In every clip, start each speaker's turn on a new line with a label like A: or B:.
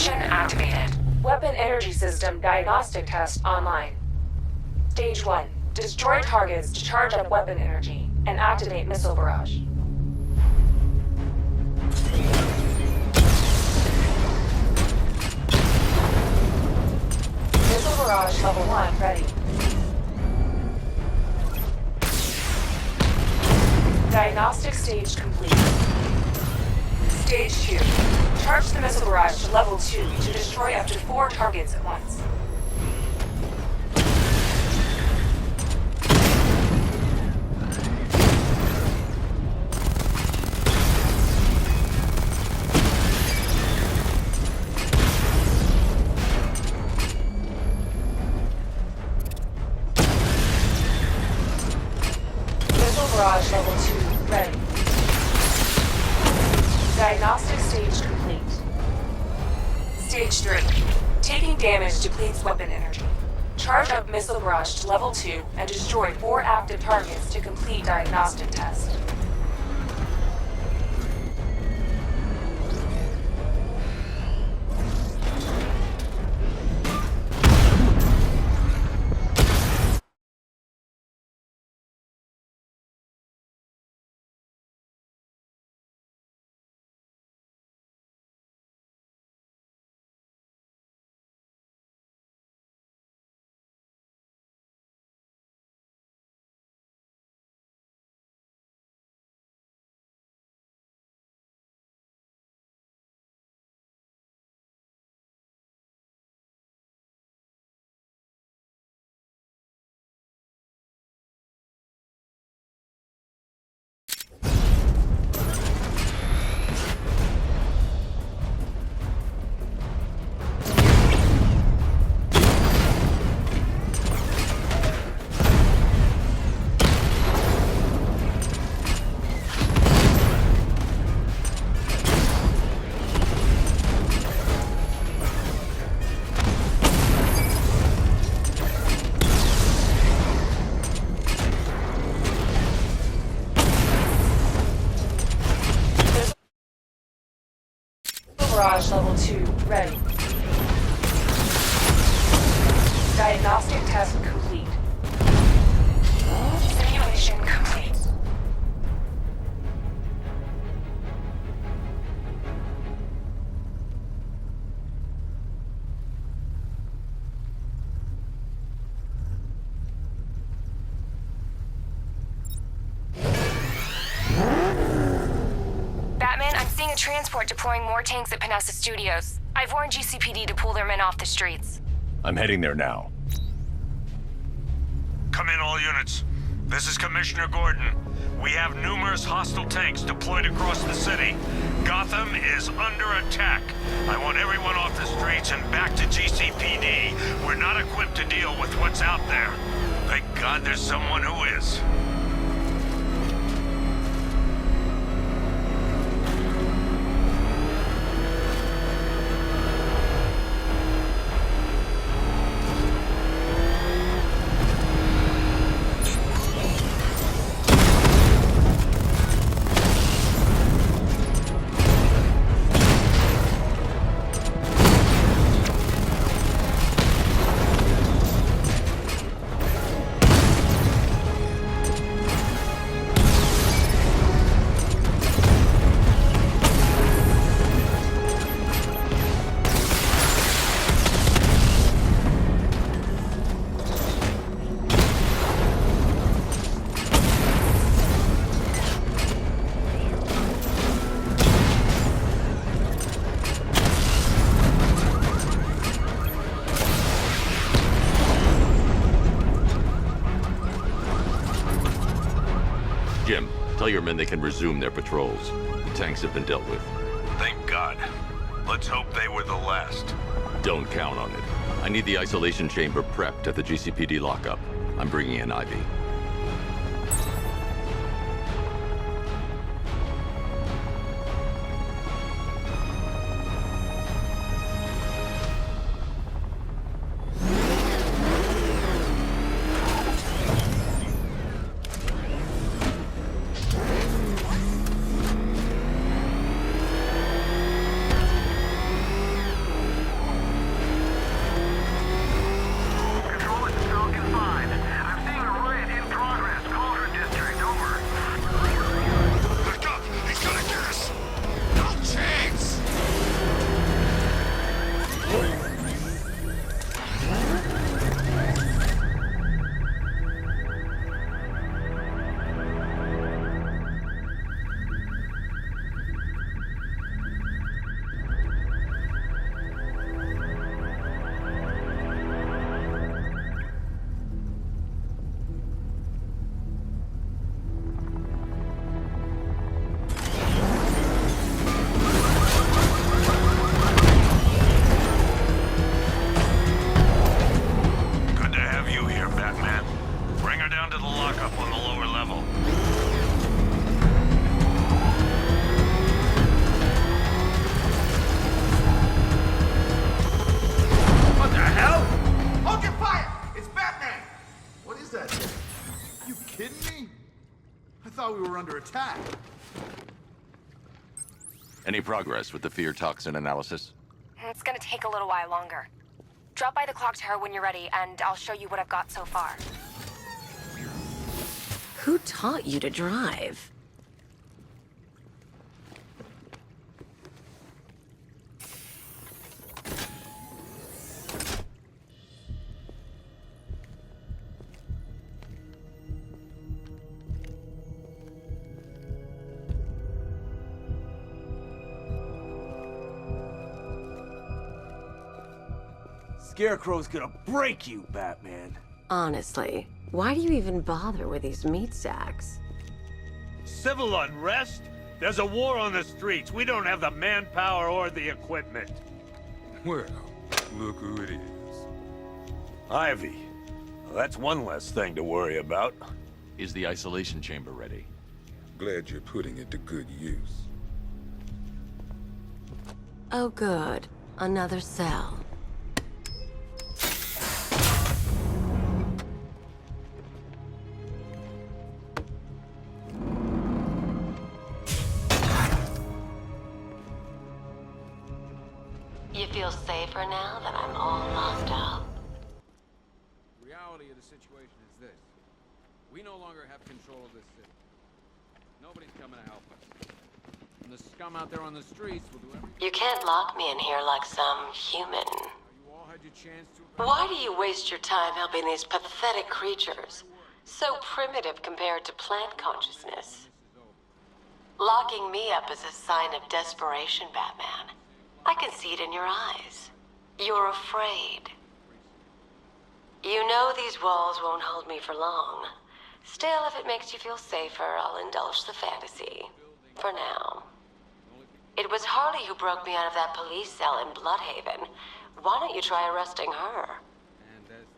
A: Mission activated. Weapon energy system diagnostic test online. Stage 1. Destroy targets to charge up weapon energy and activate missile barrage. Missile barrage level 1 ready. Diagnostic stage complete. Stage 2. Charge the missile barrage to level 2 to destroy up to 4 targets at once. Missile barrage level 2 ready. Diagnostic stage complete. Stage 3. Taking damage depletes weapon energy. Charge up missile barrage to level 2 and destroy 4 active targets to complete diagnostic test. Barrage level 2 ready. Diagnostic test complete. Simulation complete.
B: Batman, I'm seeing a transport deploying more tanks at Panessa Studios. I've warned GCPD to pull their men off the streets.
C: I'm heading there now.
D: Come in, all units. This is Commissioner Gordon. We have numerous hostile tanks deployed across the city. Gotham is under attack. I want everyone off the streets and back to GCPD. We're not equipped to deal with what's out there. Thank God there's someone who is.
E: Jim, tell your men they can resume their patrols. The tanks have been dealt with.
D: Thank God. Let's hope they were the last.
E: Don't count on it. I need the isolation chamber prepped at the GCPD lockup. I'm bringing in Ivy.
D: Good to have you here, Batman. Bring her down to the lockup on the lower level.
C: What the hell? Hold your fire! It's Batman! What is that thing? You kidding me? I thought we were under attack.
E: Any progress with the fear toxin analysis?
B: It's gonna take a little while longer. Drop by the clock tower when you're ready, and I'll show you what I've got so far.
F: Who taught you to drive?
G: Scarecrow's gonna break you, Batman.
F: Honestly, why do you even bother with these meat sacks?
D: Civil unrest? There's a war on the streets. We don't have the manpower or the equipment.
H: Well, look who it is.
D: Ivy. Well, that's one less thing to worry about.
E: Is the isolation chamber ready?
H: Glad you're putting it to good use.
F: Oh good, another cell. You feel safer now that I'm all locked up?
I: The reality of the situation is this. We no longer have control of this city. Nobody's coming to help us. And the scum out there on the streets will do everything.
F: You can't lock me in here like some human.
I: You all had your chance to...
F: Why do you waste your time helping these pathetic creatures? So primitive compared to plant consciousness. Locking me up is a sign of desperation, Batman. I can see it in your eyes. You're afraid. You know these walls won't hold me for long. Still, if it makes you feel safer, I'll indulge the fantasy. For now. It was Harley who broke me out of that police cell in Bloodhaven. Why don't you try arresting her?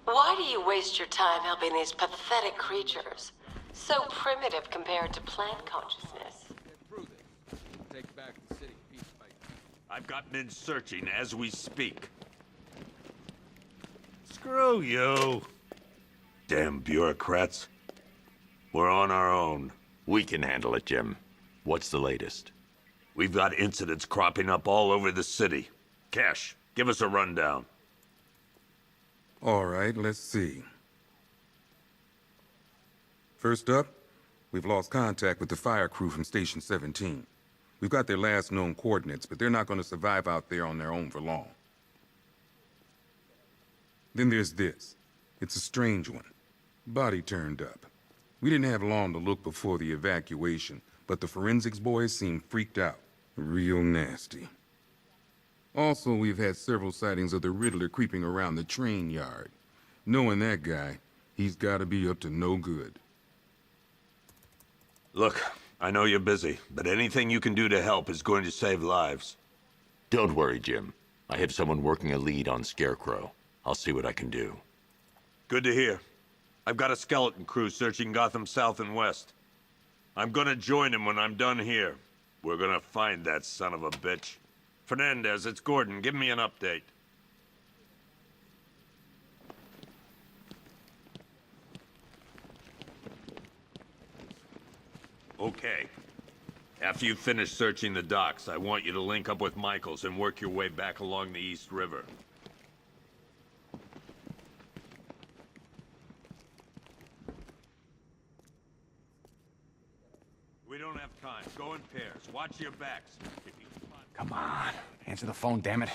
F: Why do you waste your time helping these pathetic creatures? So primitive compared to plant consciousness.
I: Prove it. Take back the city piece by piece.
D: I've got men searching as we speak. Screw you. Damn bureaucrats. We're on our own.
E: We can handle it, Jim. What's the latest?
D: We've got incidents cropping up all over the city. Cash, give us a rundown.
H: All right, let's see. First up, we've lost contact with the fire crew from Station 17. We've got their last known coordinates, but they're not going to survive out there on their own for long. Then there's this. It's a strange one. Body turned up. We didn't have long to look before the evacuation, but the forensics boys seemed freaked out. Real nasty. Also, we've had several sightings of the Riddler creeping around the train yard. Knowing that guy, he's gotta be up to no good.
D: Look, I know you're busy, but anything you can do to help is going to save lives.
E: Don't worry, Jim. I have someone working a lead on Scarecrow. I'll see what I can do.
D: Good to hear. I've got a skeleton crew searching Gotham South and West. I'm gonna join him when I'm done here. We're gonna find that son of a bitch. Fernandez, it's Gordon. Give me an update. Okay. After you finish searching the docks, I want you to link up with Michaels and work your way back along the East River. We don't have time. Go in pairs. Watch your backs. If you
G: Come on. Answer the phone, damn it.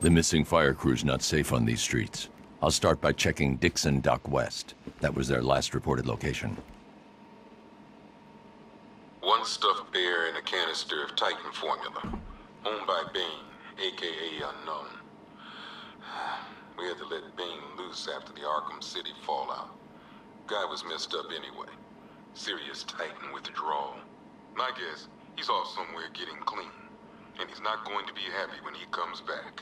J: The missing fire crew's not safe on these streets. I'll start by checking Dixon Dock West. That was their last reported location.
H: One stuffed bear in a canister of Titan formula, owned by Bane, aka Unknown. We had to let Bane loose after the Arkham City fallout. Guy was messed up anyway. Serious Titan withdrawal. My guess, he's off somewhere getting clean, and he's not going to be happy when he comes back.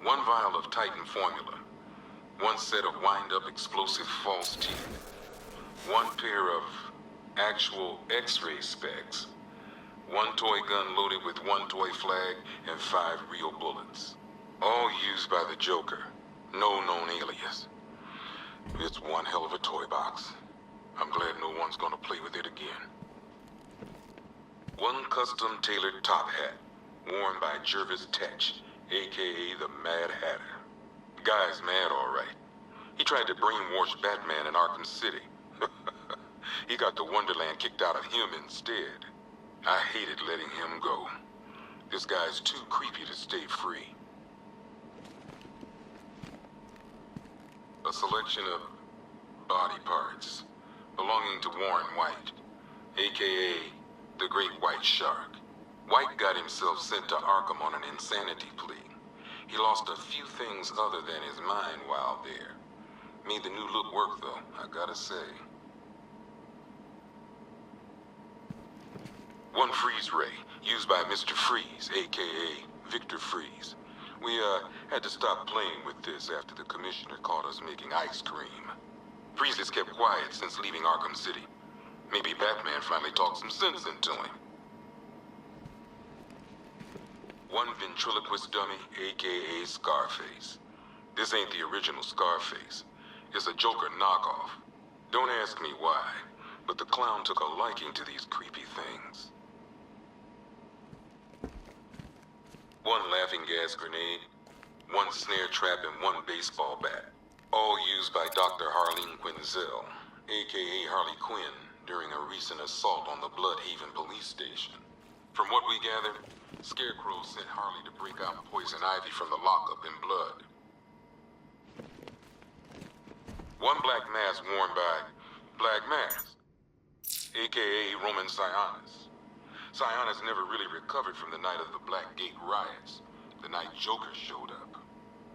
H: One vial of Titan formula. One set of wind-up explosive false teeth. One pair of actual X-ray specs. One toy gun loaded with one toy flag and 5 real bullets. All used by the Joker. No known alias. It's one hell of a toy box. I'm glad no one's gonna play with it again. One custom tailored top hat, worn by Jervis Tetch, aka the Mad Hatter. Guy's mad, all right. He tried to brainwash Batman in Arkham City. He got the Wonderland kicked out of him instead. I hated letting him go. This guy's too creepy to stay free. A selection of body parts belonging to Warren White, aka the Great White Shark. White got himself sent to Arkham on an insanity plea. He lost a few things other than his mind while there. Made the new look work though, I gotta say. One freeze ray, used by Mr. Freeze, aka Victor Freeze. We had to stop playing with this after the commissioner caught us making ice cream. Freeze has kept quiet since leaving Arkham City. Maybe Batman finally talked some sense into him. One ventriloquist dummy, aka Scarface. This ain't the original Scarface. It's a Joker knockoff. Don't ask me why, but the clown took a liking to these creepy things. One laughing gas grenade, one snare trap, and one baseball bat. All used by Dr. Harleen Quinzel, aka Harley Quinn, during a recent assault on the Bloodhaven police station. From what we gathered, Scarecrow sent Harley to break out Poison Ivy from the lockup in blood. One black mask worn by Black Mask, aka Roman Sionis. Sionis never really recovered from the night of the Black Gate riots, the night Joker showed up.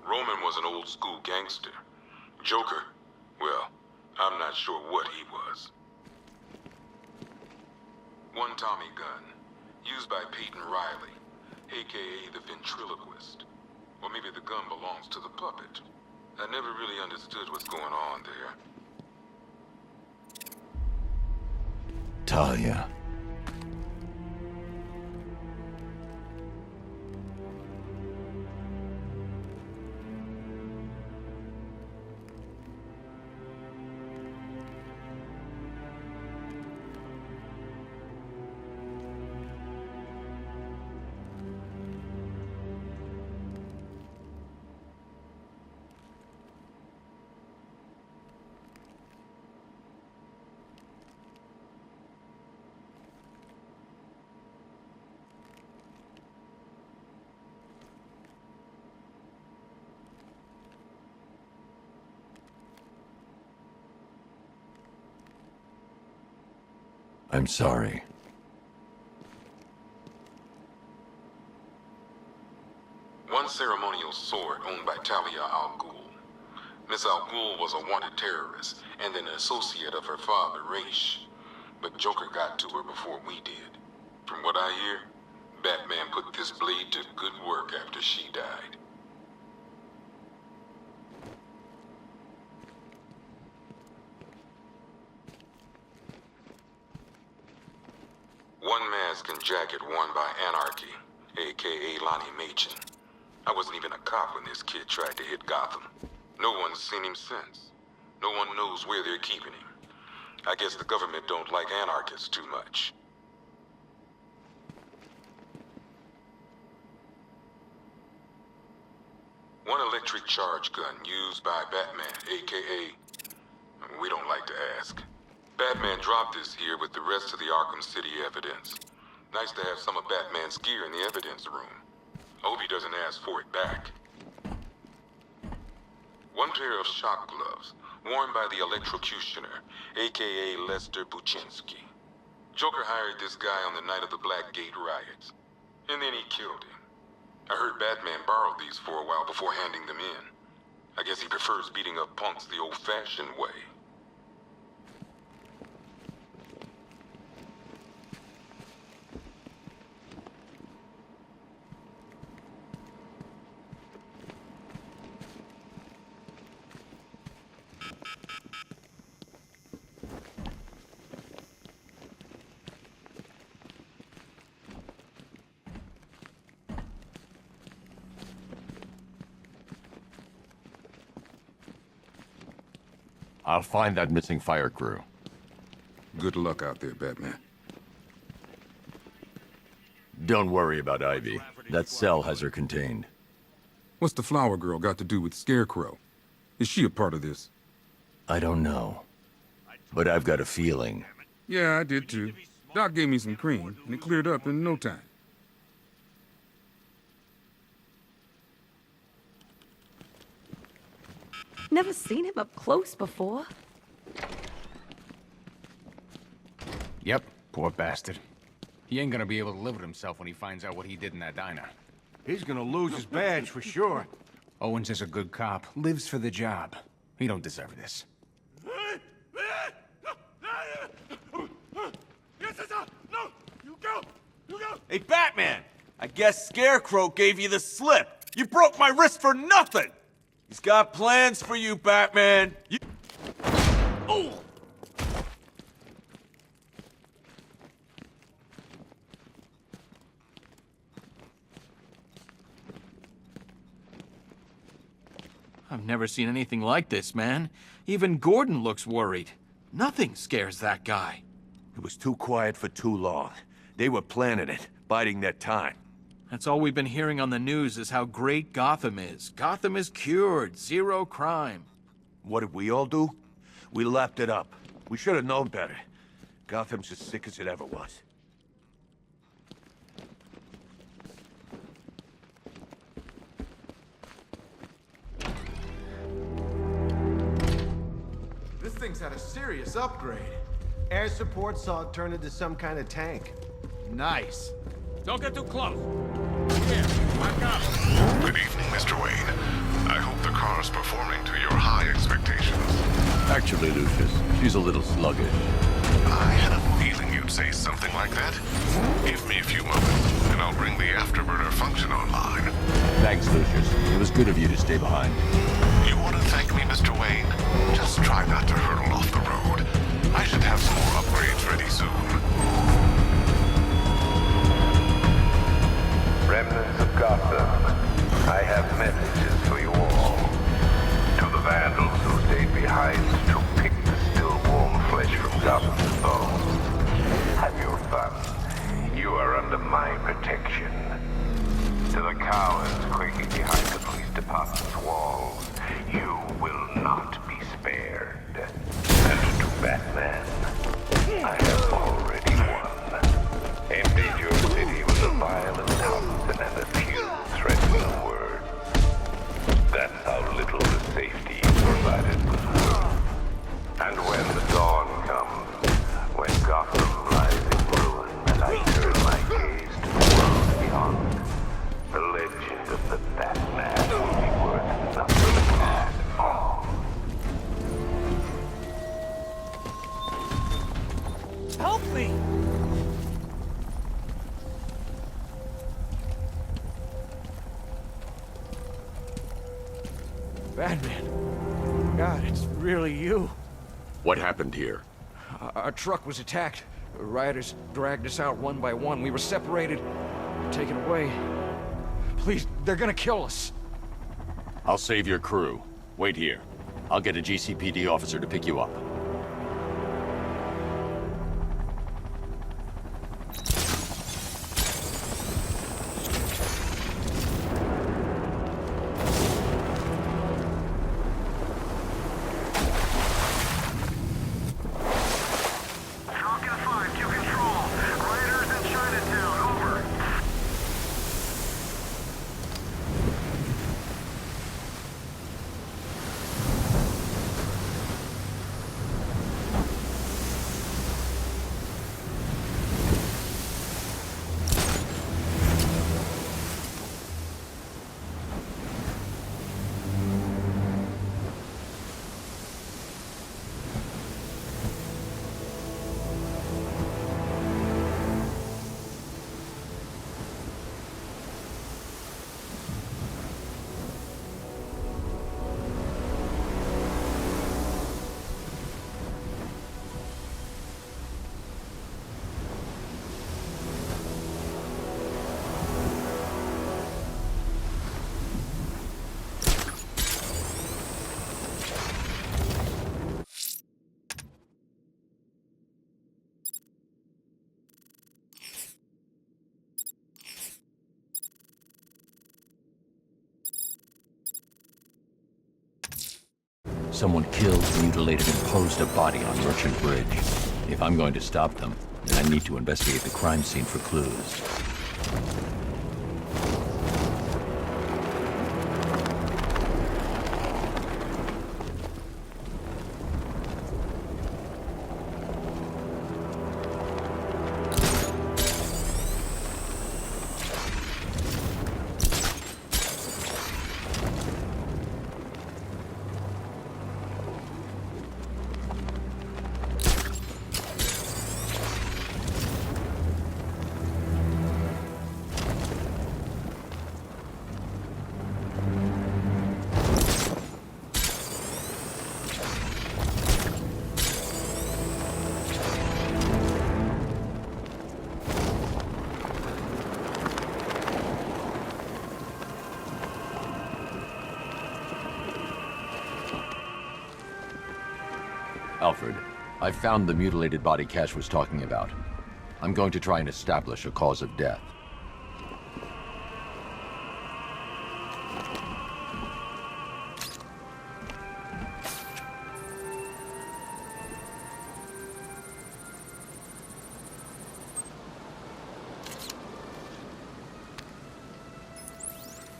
H: Roman was an old school gangster. Joker, well, I'm not sure what he was. One Tommy gun, used by Peyton Riley, aka the ventriloquist. Or maybe the gun belongs to the puppet. I never really understood what's going on there.
J: Talia. I'm sorry.
H: One ceremonial sword owned by Talia al Ghul. Miss al Ghul was a wanted terrorist and an associate of her father, Raish. But Joker got to her before we did. From what I hear, Batman put this blade to good work after she died. One mask and jacket worn by Anarchy, aka Lonnie Machin. I wasn't even a cop when this kid tried to hit Gotham. No one's seen him since. No one knows where they're keeping him. I guess the government don't like anarchists too much. One electric charge gun used by Batman, aka... we don't like to ask. Batman dropped this here with the rest of the Arkham City evidence. Nice to have some of Batman's gear in the evidence room. Hope he doesn't ask for it back. One pair of shock gloves, worn by the electrocutioner, aka Lester Buczynski. Joker hired this guy on the night of the Blackgate riots. And then he killed him. I heard Batman borrowed these for a while before handing them in. I guess he prefers beating up punks the old-fashioned way.
J: I'll find that missing fire crew.
H: Good luck out there, Batman.
J: Don't worry about Ivy. That cell has her contained.
H: What's the flower girl got to do with Scarecrow? Is she a part of this?
J: I don't know. But I've got a feeling.
H: Yeah, I did too. Doc gave me some cream, and it cleared up in no time.
K: Never seen him up close before.
I: Yep, poor bastard. He ain't gonna be able to live with himself when he finds out what he did in that diner.
G: He's gonna lose his badge for sure.
I: Owens is a good cop, lives for the job. He don't deserve this.
G: No! You go! You go! Hey, Batman! I guess Scarecrow gave you the slip. You broke my wrist for nothing! He's got plans for you, Batman. You... Oh!
L: I've never seen anything like this, man. Even Gordon looks worried. Nothing scares that guy.
G: It was too quiet for too long. They were planning it, biding their time.
L: That's all we've been hearing on the news is how great Gotham is. Gotham is cured, zero crime.
G: What did we all do? We lapped it up. We should have known better. Gotham's as sick as it ever was.
C: This thing's had a serious upgrade.
M: Air support saw it turn into some kind of tank.
C: Nice.
I: Don't get too close. Here, back up.
N: Good evening, Mr. Wayne. I hope the car's performing to your high expectations.
J: Actually, Lucius, she's a little sluggish.
N: I had a feeling you'd say something like that. Give me a few moments, and I'll bring the afterburner function online.
J: Thanks, Lucius. It was good of you to stay behind.
N: You want to thank me, Mr. Wayne? Just try not to hurtle off the road. I should have some more upgrades ready soon.
O: Remnants of Gotham, I have messages for you all. To the vandals who stayed behind to pick the still warm flesh from Gotham's bones. Have your fun. You are under my protection. To the cowards quaking behind the police department's walls, you will not be spared. And to Batman, I have already won. Emptied your city with a violent Thompson and a few threatening words. That's how little the safety you provided was worth. And when the dawn comes, when Gotham lies in ruin, and I turn my gaze to the world beyond, the legend of the Batman will be worth nothing at all.
G: Help me! Batman. God, it's really you.
J: What happened here?
I: Our truck was attacked. Rioters dragged us out one by one. We were separated, taken away. Please, they're gonna kill us.
J: I'll save your crew. Wait here. I'll get a GCPD officer to pick you up.
O: Falcon 5 to control. Raiders in Chinatown.
J: Someone killed, mutilated, and posed a body on Merchant Bridge. If I'm going to stop them, then I need to investigate the crime scene for clues. Alfred, I've found the mutilated body Cash was talking about. I'm going to try and establish a cause of death.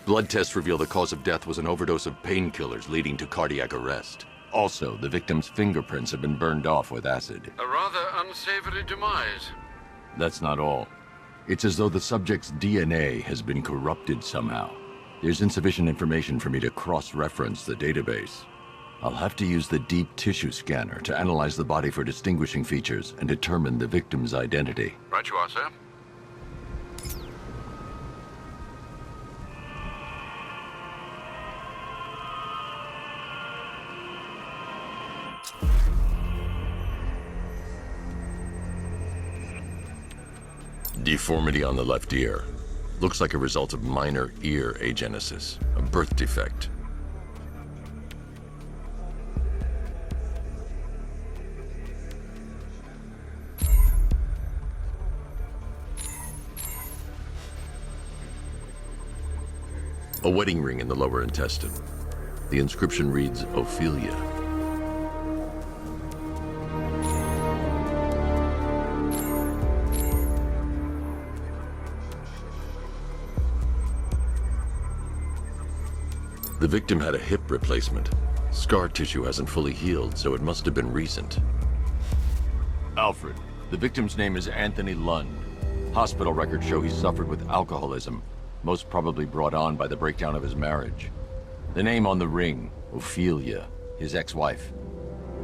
J: Blood tests reveal the cause of death was an overdose of painkillers leading to cardiac arrest. Also, the victim's fingerprints have been burned off with acid.
I: A rather unsavory demise.
J: That's not all. It's as though the subject's DNA has been corrupted somehow. There's insufficient information for me to cross-reference the database. I'll have to use the deep tissue scanner to analyze the body for distinguishing features and determine the victim's identity.
I: Right you are, sir.
J: Deformity on the left ear. Looks like a result of minor ear agenesis, a birth defect. A wedding ring in the lower intestine. The inscription reads, Ophelia. The victim had a hip replacement. Scar tissue hasn't fully healed, so it must have been recent. Alfred, the victim's name is Anthony Lund. Hospital records show he suffered with alcoholism, most probably brought on by the breakdown of his marriage. The name on the ring, Ophelia, his ex-wife.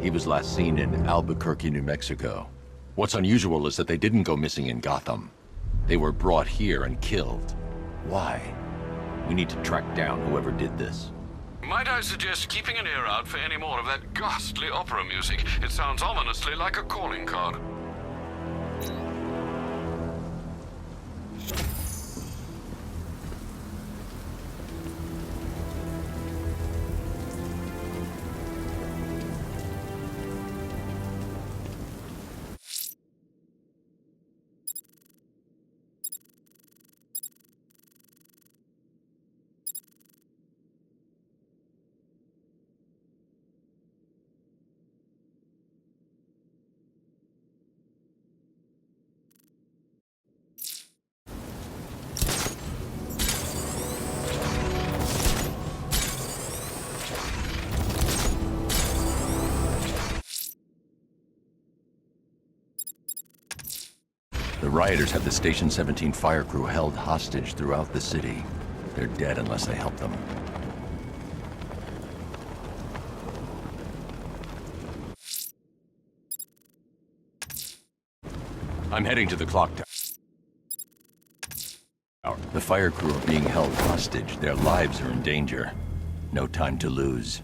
J: He was last seen in Albuquerque, New Mexico. What's unusual is that they didn't go missing in Gotham. They were brought here and killed. Why? We need to track down whoever did this.
I: Might I suggest keeping an ear out for any more of that ghastly opera music? It sounds ominously like a calling card.
J: The rioters have the Station 17 fire crew held hostage throughout the city. They're dead unless they help them. I'm heading to the clock tower. The fire crew are being held hostage. Their lives are in danger. No time to lose.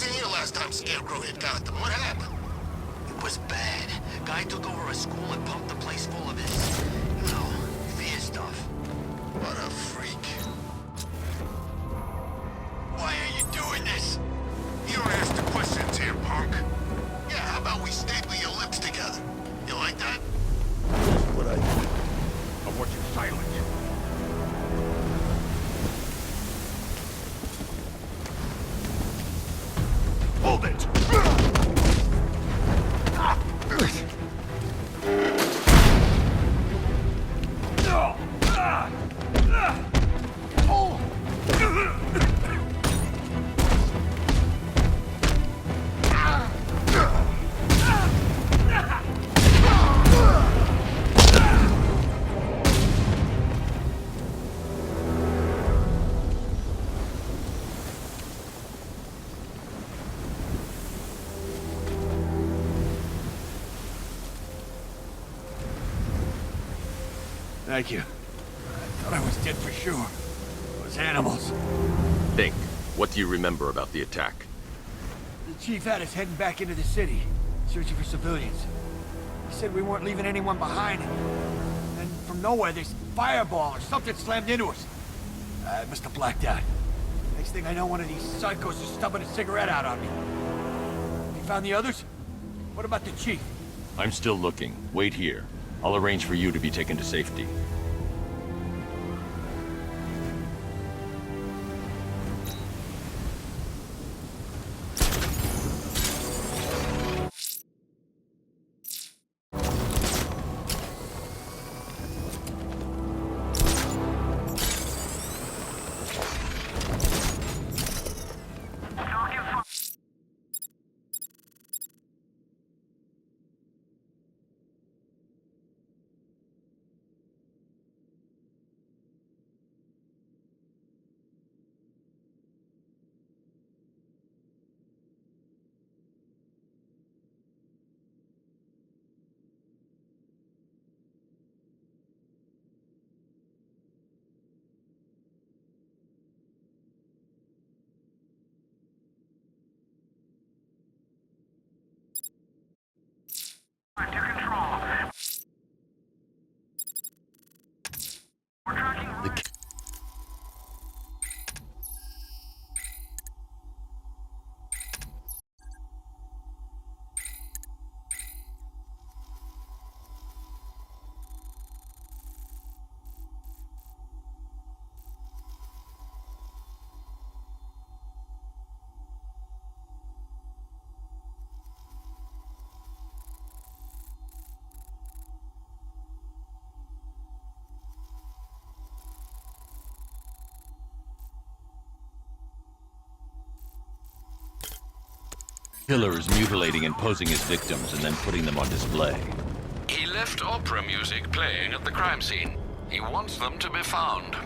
N: wasn't here last time Scarecrow hit Gotham. What happened?
P: It was bad. Guy took over a school and pumped the place full of his, fear stuff.
N: What a freak.
P: Why are you doing this?
N: You don't ask the questions here, punk. Yeah, how about we staple your lips together? You like that?
D: That's what I do. I want you silent. Hold it!
L: Thank you. I thought I was dead for sure. Those animals.
J: Think. What do you remember about the attack?
L: The chief had us heading back into the city, searching for civilians. He said we weren't leaving anyone behind. And then from nowhere, this fireball or something slammed into us. I must have blacked out. Next thing I know, one of these psychos is stubbing a cigarette out on me. You found the others? What about the chief?
J: I'm still looking. Wait here. I'll arrange for you to be taken to safety. Killer is mutilating and posing as victims and then putting them on display.
Q: He left opera music playing at the crime scene. He wants them to be found.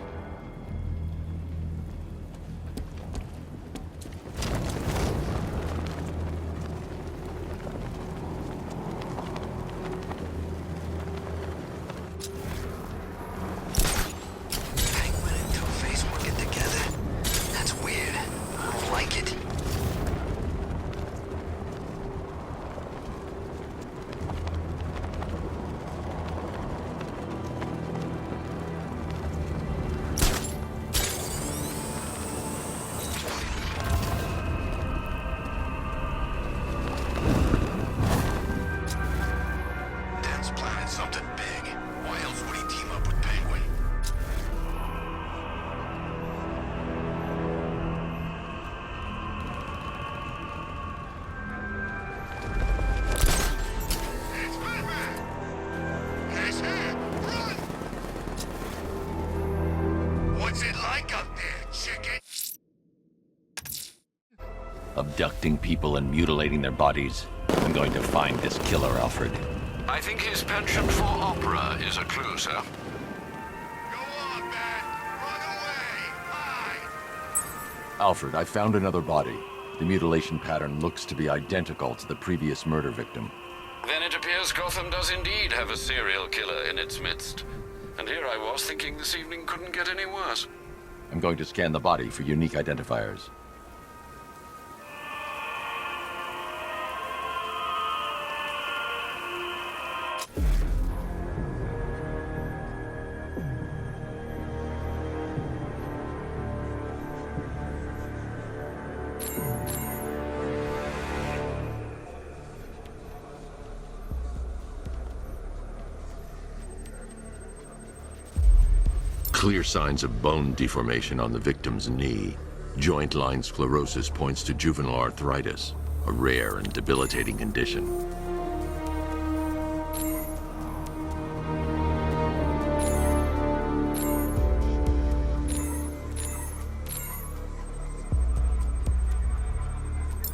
P: Penguin and Two-Face working together? That's weird. I don't like it.
N: Dan's planning something big. Why else would he team up with Penguin? It's Batman! He's here! Run! What's it like up there, chicken?
J: Abducting people and mutilating their bodies. I'm going to find this killer, Alfred.
Q: I think his penchant for opera is a clue, sir.
J: Alfred, I found another body. The mutilation pattern looks to be identical to the previous murder victim.
Q: Then it appears Gotham does indeed have a serial killer in its midst. And here I was thinking this evening couldn't get any worse.
J: I'm going to scan the body for unique identifiers. Clear signs of bone deformation on the victim's knee. Joint line sclerosis points to juvenile arthritis, a rare and debilitating condition.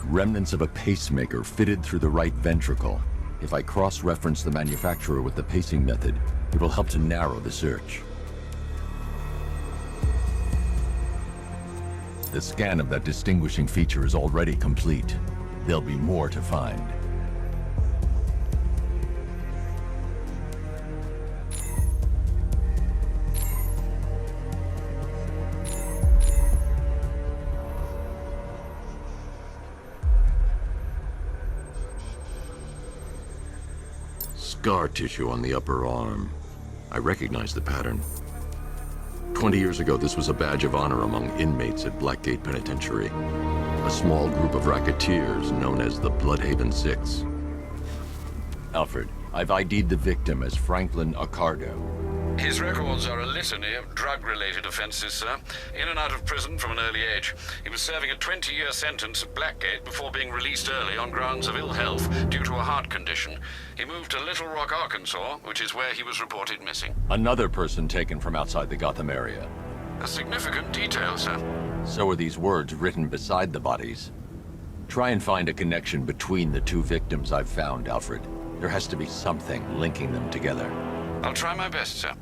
J: Remnants of a pacemaker fitted through the right ventricle. If I cross-reference the manufacturer with the pacing method, it will help to narrow the search. The scan of that distinguishing feature is already complete. There'll be more to find. Scar tissue on the upper arm. I recognize the pattern. 20 years ago, this was a badge of honor among inmates at Blackgate Penitentiary. A small group of racketeers known as the Bloodhaven Six. Alfred, I've ID'd the victim as Franklin Accardo.
Q: His records are a litany of drug-related offenses, sir. In and out of prison from an early age. He was serving a 20-year sentence at Blackgate before being released early on grounds of ill health due to a heart condition. He moved to Little Rock, Arkansas, which is where he was reported missing.
J: Another person taken from outside the Gotham area.
Q: A significant detail, sir.
J: So are these words written beside the bodies. Try and find a connection between the two victims I've found, Alfred. There has to be something linking them together.
Q: I'll try my best, sir.